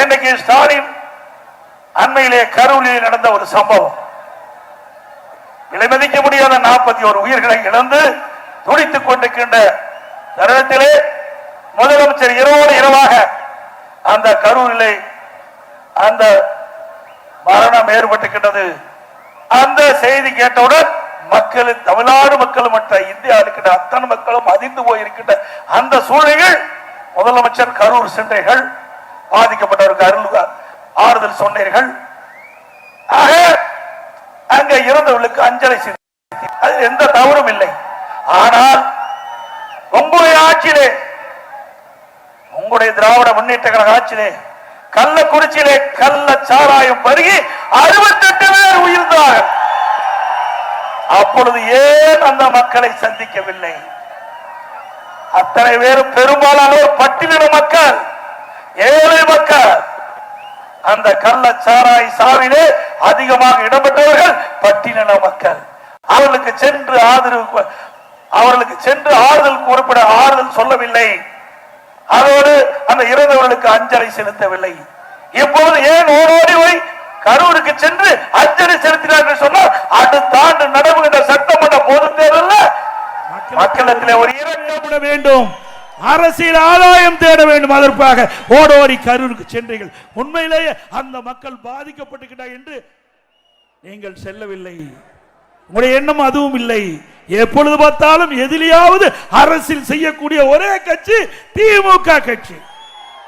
இன்னைக்கு ஸ்டாலின் அண்மையிலே கரூரில் நடந்த ஒரு சம்பவம், விலைமதிக்க முடியாத 41 உயிர்களை இழந்து துடித்துக் கொண்டிருக்கின்ற தருணத்திலே முதலமைச்சர் இரவோடு இரவாக அந்த கரூரிலே அந்த மரணம் ஏற்பட்டிருக்கின்றது. அந்த செய்தி கேட்டவுடன் மக்கள், தமிழ்நாடு மக்கள் மற்ற இந்தியா இருக்கின்ற அத்தனை மக்களும் அதிர்ந்து போயிருக்கின்ற அந்த சூழ்நிலையில் முதலமைச்சர் கரூர் சென்றீர்கள், பாதிக்கப்பட்டவருக்கு ஆறுதல் சொன்னீர்கள். ஆக அங்க இறந்தவர்களுக்கு அஞ்சலி செலுத்தி அது எந்த தவறும் இல்லை. ஆனால் உங்களுடைய ஆட்சியிலே, உங்களுடைய திராவிட முன்னேற்ற கழக ஆட்சியிலே கள்ளக்குறிச்சியிலே கள்ள சாராயம் பருகி 68 பேர் உயிர்ந்தார்கள். அப்பொழுது ஏன் அந்த மக்களை சந்திக்கவில்லை? அத்தனை பேரும் பெரும்பாலானோர் பட்டியலின மக்கள், ஏழை மக்கள். அந்த கள்ள சாராய் சாவிலே அதிகமாக இடம்பெற்றவர்கள் பட்டியலின மக்கள். அவர்களுக்கு சென்று ஆறுதல் கூறப்பட ஆறுதல் சொல்லவில்லை. அதோடு அந்த இறந்தவர்களுக்கு அஞ்சலி செலுத்தவில்லை. இப்பொழுது ஏன் ஓடோடி போய் கரூருக்கு சென்று அஞ்சலி செலுத்தினார் என்று சொன்னால், அடுத்த ஆண்டு நடைபெறுகின்ற சட்டமன்ற பொதுத் தேர்தலில் மக்களிடத்திலே ஒரு இரக்கப்பட வேண்டும், அரசியல் ஆதாயம் தேட வேண்டும். அதற்காக ஓடோடி கரூருக்கு சென்றீர்கள். உண்மையிலேயே அந்த மக்கள் பாதிக்கப்பட்டிருக்கிறார் என்று நீங்கள் செல்லவில்லை. உங்களுடைய எண்ணம் அதுவும் இல்லை. எப்பொழுது பார்த்தாலும் எதிலையாவது அரசியல் செய்யக்கூடிய ஒரே கட்சி திமுக கட்சி.